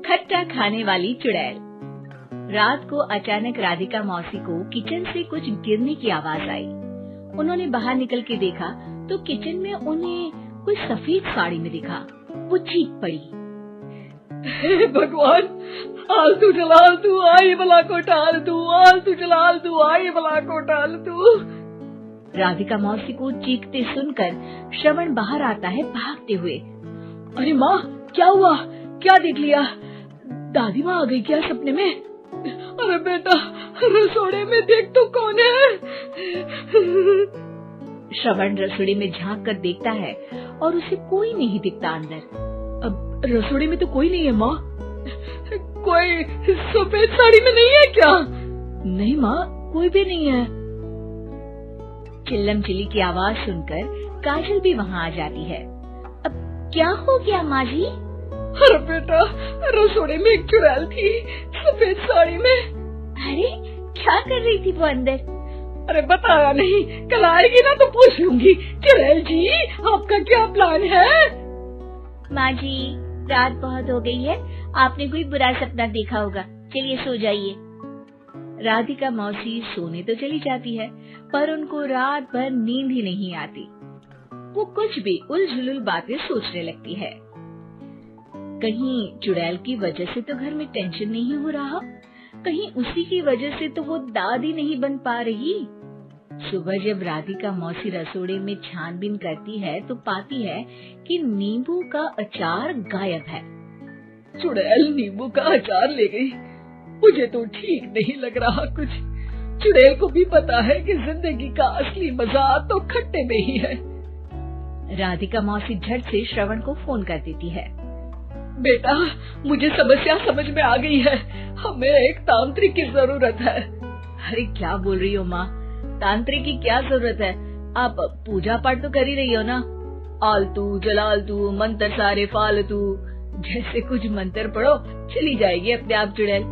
खट्टा खाने वाली चुड़ैल। रात को अचानक राधिका मौसी को किचन से कुछ गिरने की आवाज आई। उन्होंने बाहर निकल के देखा तो किचन में उन्हें कोई सफेद साड़ी में दिखा। वो चीख पड़ी, हे भगवान, आलतू जलाल तू आई भला को टाल तू, आलतू जलाल तू आई भला को टाल तू। राधिका मौसी को चीखते सुनकर श्रवण बाहर आता है भागते हुए। अरे माँ, क्या हुआ? क्या देख लिया? दादी माँ आ गई क्या सपने में? अरे बेटा, रसोड़े में देख तो कौन है? श्रवण रसोड़ी में झांक कर देखता है और उसे कोई नहीं दिखता अंदर। अब रसोड़ी में तो कोई नहीं है माँ। कोई सफेद साड़ी में नहीं है क्या? नहीं माँ, कोई भी नहीं है। चिल्लम चिल्ली की आवाज सुनकर काजल भी वहाँ आ जाती है। अब क्या हो गया माँ जी? अरे बेटा, रसोड़े में एक चुड़ैल थी सफेद साड़ी में। अरे क्या कर रही थी वो अंदर? अरे बताया नहीं, कल आएगी ना तो पूछ लूंगी। चुड़ैल जी, आपका क्या प्लान है? माँ जी, रात बहुत हो गई है, आपने कोई बुरा सपना देखा होगा, चलिए सो जाइए। राधिका मौसी सोने तो चली जाती है पर उनको रात भर नींद ही नहीं आती। वो कुछ भी उलझुल बातें सोचने लगती है। कहीं चुड़ैल की वजह से तो घर में टेंशन नहीं हो रहा, कहीं उसी की वजह से तो वो दादी नहीं बन पा रही। सुबह जब राधिका मौसी रसोड़े में छानबीन करती है तो पाती है कि नींबू का अचार गायब है। चुड़ैल नींबू का अचार ले गई, मुझे तो ठीक नहीं लग रहा कुछ। चुड़ैल को भी पता है कि जिंदगी का असली मजा तो खट्टे में ही है। राधिका मौसी झट से श्रवण को फोन कर देती है। बेटा, मुझे समस्या समझ में आ गई है, हमें एक तांत्रिक की जरूरत है। अरे क्या बोल रही हो माँ, तांत्रिक की क्या जरूरत है? आप पूजा पाठ तो कर ही रही हो ना। आलतू जलालतू मंत्र सारे फालतू जैसे कुछ मंत्र पढ़ो, चली जाएगी अपने आप चुड़ैल।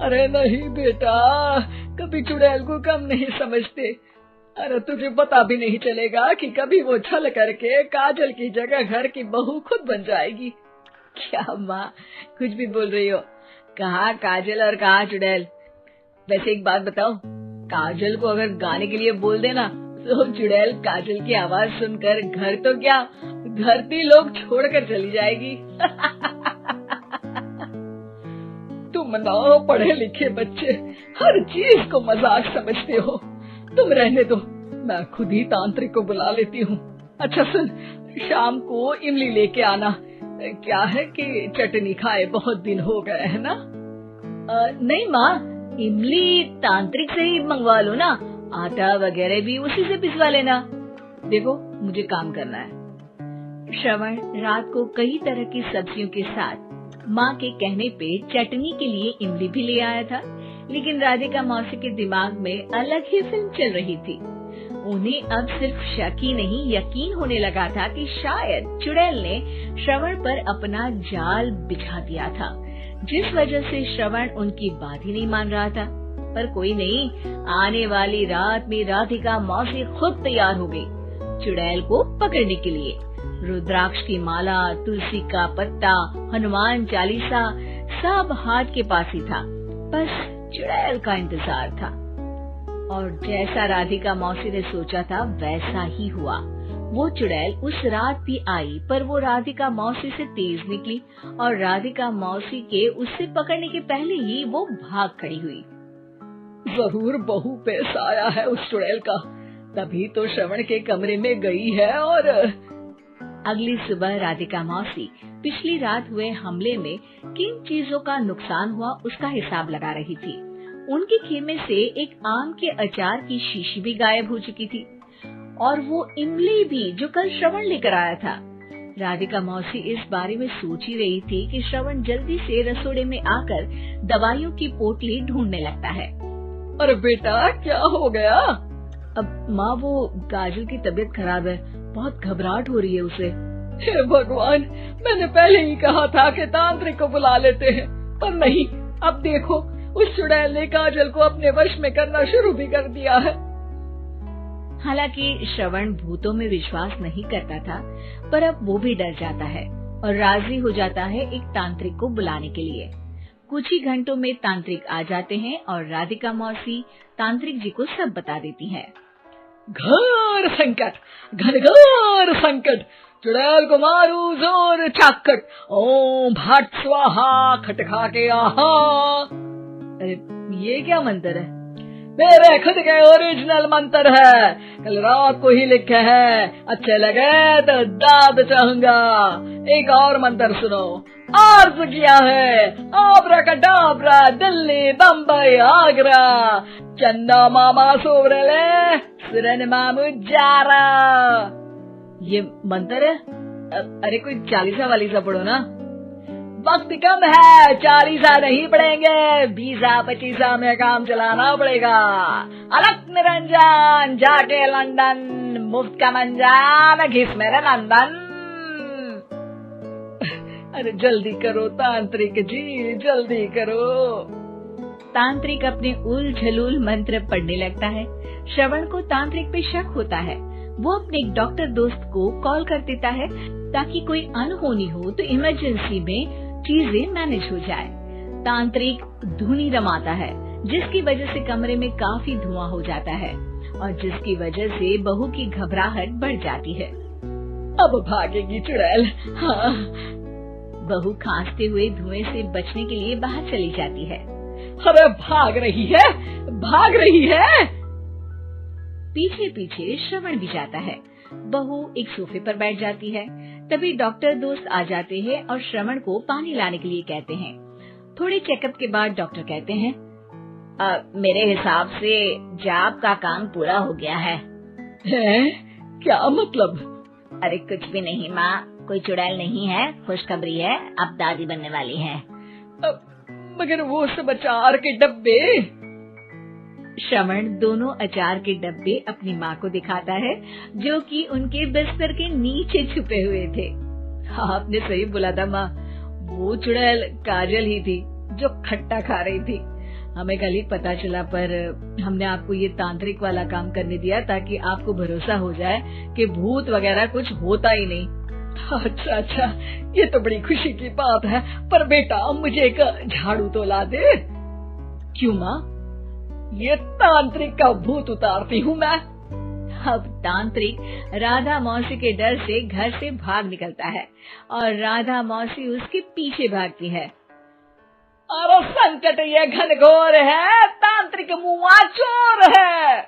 अरे नहीं बेटा, कभी चुड़ैल को कम नहीं समझते। अरे तुझे पता भी नहीं चलेगा कि कभी वो छल करके काजल की जगह घर की बहू खुद बन जाएगी। क्या माँ, कुछ भी बोल रही हो? कहाँ काजल और कहाँ चुड़ैल? वैसे एक बात बताओ, काजल को अगर गाने के लिए बोल देना तो चुड़ैल काजल की आवाज सुनकर घर तो क्या धरती लोग छोड़कर चली जाएगी। तुम ना पढ़े लिखे बच्चे हर चीज को मजाक समझते हो। तुम रहने दो, मैं खुद ही तांत्रिक को बुला लेती हूँ। अच्छा सुन, शाम को इमली लेके आना। क्या है कि चटनी खाए बहुत दिन हो गए है ना? नहीं माँ, इमली तांत्रिक से ही मंगवा लो ना, आटा वगैरह भी उसी से पिसवा लेना। देखो मुझे काम करना है। श्रवण रात को कई तरह की सब्जियों के साथ माँ के कहने पे चटनी के लिए इमली भी ले आया था, लेकिन राधिका मौसी के दिमाग में अलग ही फिल्म चल रही थी। उन्हें अब सिर्फ शक ही नहीं यकीन होने लगा था कि शायद चुड़ैल ने श्रवण पर अपना जाल बिछा दिया था, जिस वजह से श्रवण उनकी बात ही नहीं मान रहा था। पर कोई नहीं, आने वाली रात में राधिका मौसी खुद तैयार हो गई चुड़ैल को पकड़ने के लिए। रुद्राक्ष की माला, तुलसी का पत्ता, हनुमान चालीसा सब हाथ के पास ही था, बस चुड़ैल का इंतजार था। और जैसा राधिका मौसी ने सोचा था वैसा ही हुआ। वो चुड़ैल उस रात भी आई, पर वो राधिका मौसी से तेज निकली और राधिका मौसी के उससे पकड़ने के पहले ही वो भाग खड़ी हुई। जरूर बहू पे साया है उस चुड़ैल का, तभी तो श्रवण के कमरे में गई है। और अगली सुबह राधिका मौसी पिछली रात हुए हमले में किन चीजों का नुकसान हुआ उसका हिसाब लगा रही थी। उनके खेमे से एक आम के अचार की शीशी भी गायब हो चुकी थी और वो इमली भी जो कल श्रवण लेकर आया था। राधिका मौसी इस बारे में सोच ही रही थी कि श्रवण जल्दी से रसोड़े में आकर दवाइयों की पोटली ढूंढने लगता है। अरे बेटा, क्या हो गया? अब माँ, वो काजल की तबीयत खराब है, बहुत घबराहट हो रही है उसे। हे भगवान, मैंने पहले ही कहा था कि तांत्रिक को बुला लेते हैं, पर नहीं। अब देखो, उस चुड़ैल ने काजल को अपने वश में करना शुरू भी कर दिया है। हालांकि श्रवण भूतों में विश्वास नहीं करता था, पर अब वो भी डर जाता है। और राजी हो जाता है एक तांत्रिक को बुलाने के लिए। कुछ ही घंटों में तांत्रिक आ जाते हैं और राधिका मौसी तांत्रिक जी को सब बता देती है। घोर संकट, घनघोर संकट, चुड़ैल को मारू जोर चाकट, ओम भट स्वाहा खटखा के आहा। अरे ये क्या मंत्र है? मेरे खुद के ओरिजिनल मंत्र है, कल रात को ही लिखे हैं, अच्छे लगे तो दाद चाहूंगा। एक और मंत्र सुनो। अर्ज किया है आब्राकडाब्रा, दिल्ली बम्बई आगरा, चंदा मामा सोवरले सुरन मामू जारा। ये मंत्र है? अरे कोई 40 वालीसा पढ़ो ना। वक्त कम है, 40 नहीं पड़ेंगे, 20-25 में काम चलाना पड़ेगा। अलग निरंजन जाके लंदन, मुफ्त का मंजान घिस मेरे नंदन। अरे जल्दी करो तांत्रिक जी, जल्दी करो। तांत्रिक अपने उल झलूल मंत्र पढ़ने लगता है। श्रवण को तांत्रिक पे शक होता है। वो अपने एक डॉक्टर दोस्त को कॉल कर देता है ताकि कोई अनहोनी हो तो इमरजेंसी में चीजें मैनेज हो जाए। तांत्रिक धुनी रमाता है, जिसकी वजह से कमरे में काफी धुआं हो जाता है और जिसकी वजह से बहू की घबराहट बढ़ जाती है। अब भागेगी चुड़ैल। हाँ। बहू खांसते हुए धुएं से बचने के लिए बाहर चली जाती है। अरे भाग रही है, भाग रही है। पीछे पीछे श्रवण भी जाता है। बहू एक सोफे पर बैठ जाती है। तभी डॉक्टर दोस्त आ जाते हैं और श्रवण को पानी लाने के लिए कहते हैं। थोड़े चेकअप के बाद डॉक्टर कहते हैं, मेरे हिसाब से जाप का काम पूरा हो गया है। क्या मतलब? अरे कुछ भी नहीं माँ, कोई चुड़ैल नहीं है, खुशखबरी है, अब दादी बनने वाली है। मगर वो सब अचार के डब्बे। श्रवण दोनों अचार के डब्बे अपनी माँ को दिखाता है, जो कि उनके बिस्तर के नीचे छुपे हुए थे। हाँ, आपने सही बोला था माँ, वो चुड़ैल काजल ही थी जो खट्टा खा रही थी। हमें कल ही पता चला, पर हमने आपको ये तांत्रिक वाला काम करने दिया ताकि आपको भरोसा हो जाए कि भूत वगैरह कुछ होता ही नहीं। अच्छा अच्छा, ये तो बड़ी खुशी की बात है। पर बेटा मुझे एक झाड़ू तो ला दे। क्यों माँ? ये तांत्रिक का भूत उतारती हूँ मैं। अब तांत्रिक राधा मौसी के डर से घर से भाग निकलता है और राधा मौसी उसके पीछे भागती है। अरे संकट ये घनघोर है, तांत्रिक मुआ चोर है।